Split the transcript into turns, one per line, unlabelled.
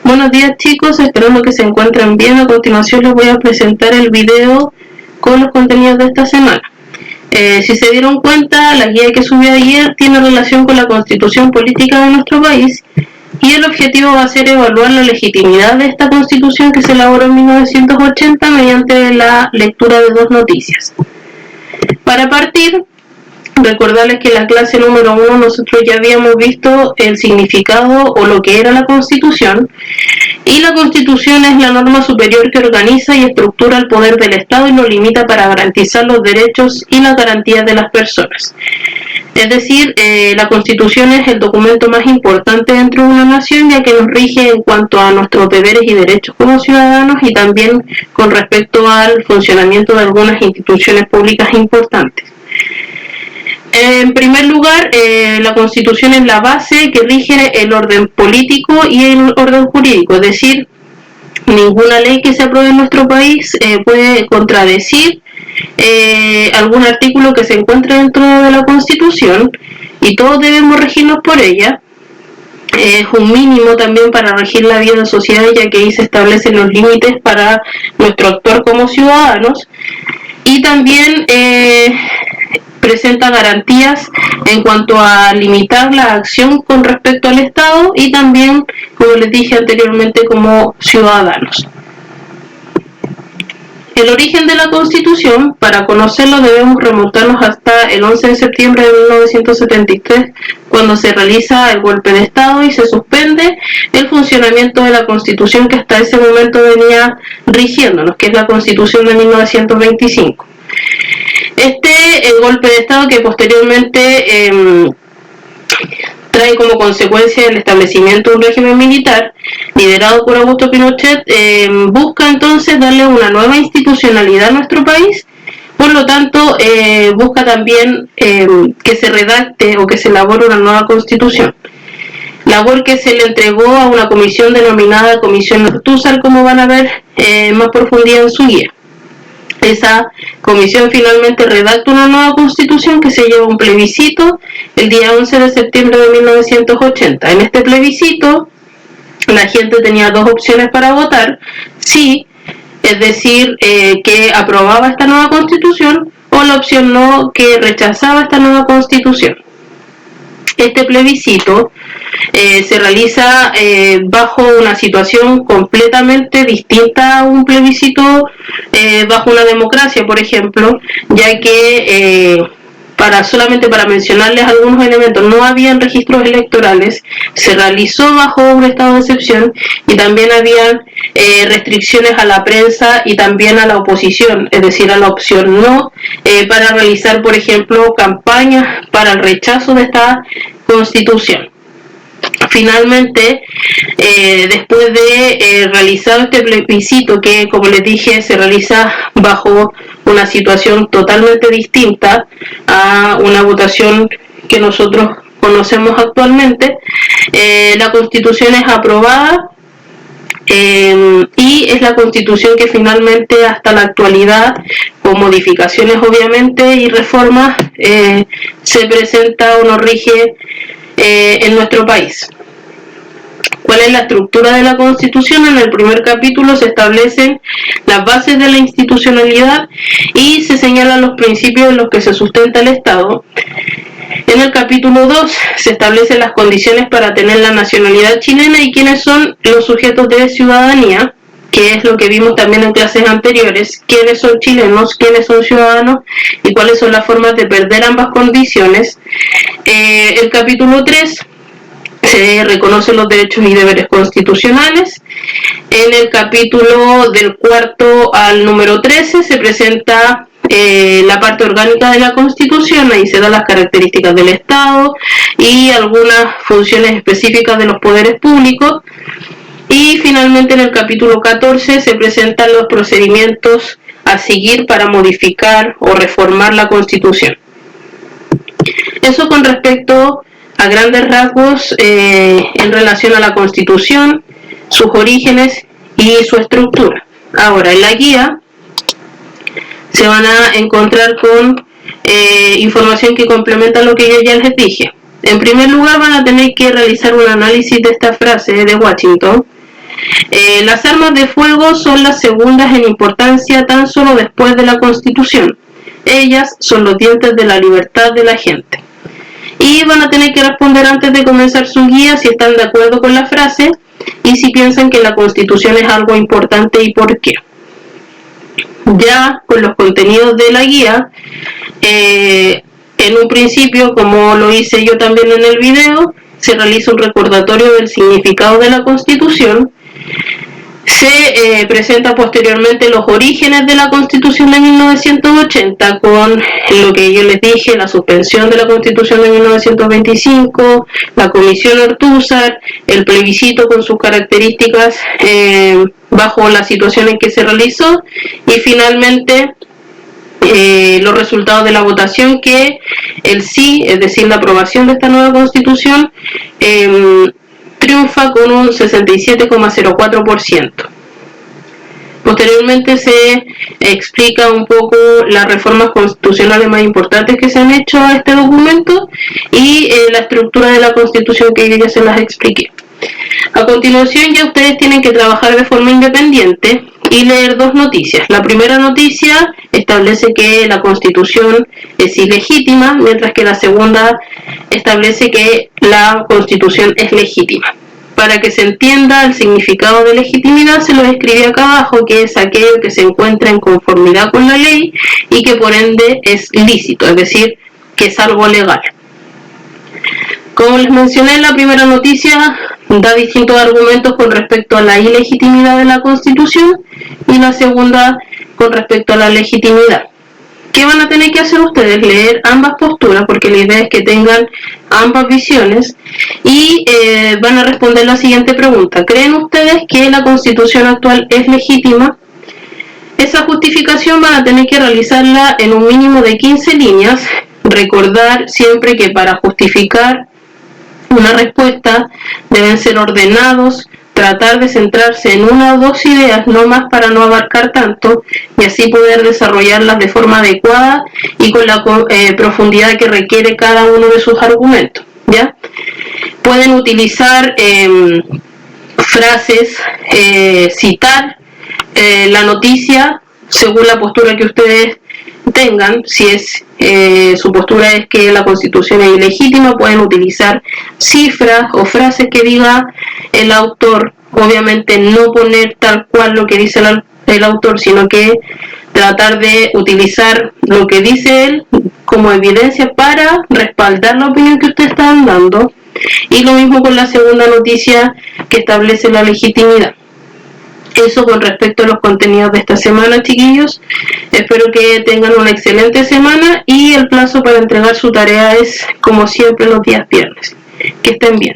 Buenos días chicos, esperando que se encuentren bien. A continuación les voy a presentar el video con los contenidos de esta semana. Si se dieron cuenta, la guía que subí ayer tiene relación con la constitución política de nuestro país y el objetivo va a ser evaluar la legitimidad de esta constitución que se elaboró en 1980 mediante la lectura de dos noticias. Para partir, recordarles que en la clase número 1 nosotros ya habíamos visto el significado o lo que era la Constitución, y la Constitución es la norma superior que organiza y estructura el poder del Estado y lo limita para garantizar los derechos y las garantías de las personas. Es decir, la Constitución es el documento más importante dentro de una nación, ya que nos rige en cuanto a nuestros deberes y derechos como ciudadanos y también con respecto al funcionamiento de algunas instituciones públicas importantes. En primer lugar, la Constitución es la base que rige el orden político y el orden jurídico, es decir, ninguna ley que se apruebe en nuestro país puede contradecir algún artículo que se encuentre dentro de la Constitución y todos debemos regirnos por ella. Es un mínimo también para regir la vida de sociedad, ya que ahí se establecen los límites para nuestro actuar como ciudadanos, y también presenta garantías en cuanto a limitar la acción con respecto al Estado y también, como les dije anteriormente, como ciudadanos. El origen de la Constitución, para conocerlo debemos remontarnos hasta el 11 de septiembre de 1973, cuando se realiza el golpe de Estado y se suspende el funcionamiento de la Constitución que hasta ese momento venía rigiéndonos, que es la Constitución de 1925. El golpe de Estado que posteriormente trae como consecuencia el establecimiento de un régimen militar liderado por Augusto Pinochet, busca entonces darle una nueva institucionalidad a nuestro país. Por lo tanto, busca también que se redacte o que se elabore una nueva constitución, labor que se le entregó a una comisión denominada Comisión Ortúzar, como van a ver más profundidad en su guía. Esa comisión finalmente redacta una nueva constitución que se lleva a un plebiscito el día 11 de septiembre de 1980. En este plebiscito la gente tenía dos opciones para votar: sí, es decir, que aprobaba esta nueva constitución, o la opción no, que rechazaba esta nueva constitución. Este plebiscito se realiza bajo una situación completamente distinta a un plebiscito bajo una democracia, por ejemplo, ya que solamente para mencionarles algunos elementos, no habían registros electorales, se realizó bajo un estado de excepción y también habían restricciones a la prensa y también a la oposición, es decir, a la opción no, para realizar, por ejemplo, campañas para el rechazo de esta constitución. Finalmente, después de realizado este plebiscito, que como les dije se realiza bajo una situación totalmente distinta a una votación que nosotros conocemos actualmente, la Constitución es aprobada y es la Constitución que finalmente hasta la actualidad, con modificaciones obviamente y reformas, se presenta o nos rige en nuestro país. ¿Cuál es la estructura de la Constitución? En el primer capítulo se establecen las bases de la institucionalidad y se señalan los principios en los que se sustenta el Estado. En el capítulo 2 se establecen las condiciones para tener la nacionalidad chilena y quiénes son los sujetos de ciudadanía, que es lo que vimos también en clases anteriores: quiénes son chilenos, quiénes son ciudadanos y cuáles son las formas de perder ambas condiciones. El capítulo 3 se reconocen los derechos y deberes constitucionales. En el capítulo del 4 al número 13 se presenta la parte orgánica de la Constitución, ahí se dan las características del Estado y algunas funciones específicas de los poderes públicos. Y finalmente en el capítulo 14 se presentan los procedimientos a seguir para modificar o reformar la Constitución. Eso con respecto a grandes rasgos en relación a la Constitución, sus orígenes y su estructura. Ahora, en la guía se van a encontrar con información que complementa lo que yo ya les dije. En primer lugar, van a tener que realizar un análisis de esta frase de Washington, Las armas de fuego son las segundas en importancia tan solo después de la Constitución. Ellas son los dientes de la libertad de la gente. Y van a tener que responder antes de comenzar su guía si están de acuerdo con la frase y si piensan que la Constitución es algo importante y por qué. Ya con los contenidos de la guía, en un principio, como lo hice yo también en el video, se realiza un recordatorio del significado de la Constitución. Se presenta posteriormente los orígenes de la Constitución de 1980 con lo que yo les dije, la suspensión de la Constitución de 1925, la Comisión Ortúzar, el plebiscito con sus características bajo la situación en que se realizó y finalmente los resultados de la votación que el sí, es decir, la aprobación de esta nueva Constitución, triunfa con un 67,04%. Posteriormente se explica un poco las reformas constitucionales más importantes que se han hecho a este documento y la estructura de la Constitución que yo ya se las expliqué. A continuación ya ustedes tienen que trabajar de forma independiente y leer dos noticias. La primera noticia establece que la Constitución es ilegítima, mientras que la segunda establece que la Constitución es legítima. Para que se entienda el significado de legitimidad, se lo escribí acá abajo, que es aquello que se encuentra en conformidad con la ley y que por ende es lícito, es decir, que es algo legal. Como les mencioné, la primera noticia da distintos argumentos con respecto a la ilegitimidad de la Constitución y la segunda con respecto a la legitimidad. ¿Qué van a tener que hacer ustedes? Leer ambas posturas, porque la idea es que tengan ambas visiones y van a responder la siguiente pregunta. ¿Creen ustedes que la Constitución actual es legítima? Esa justificación van a tener que realizarla en un mínimo de 15 líneas. Recordar siempre que para justificar una respuesta deben ser ordenados, tratar de centrarse en una o dos ideas, no más para no abarcar tanto, y así poder desarrollarlas de forma adecuada y con la profundidad que requiere cada uno de sus argumentos, ¿ya? Pueden utilizar frases, citar la noticia según la postura que ustedes tengan. Si es su postura es que la Constitución es ilegítima, pueden utilizar cifras o frases que diga el autor, obviamente no poner tal cual lo que dice el autor, sino que tratar de utilizar lo que dice él como evidencia para respaldar la opinión que ustedes están dando. Y lo mismo con la segunda noticia que establece la legitimidad. Eso con respecto a los contenidos de esta semana, chiquillos. Espero que tengan una excelente semana y el plazo para entregar su tarea es, como siempre, los días viernes. Que estén bien.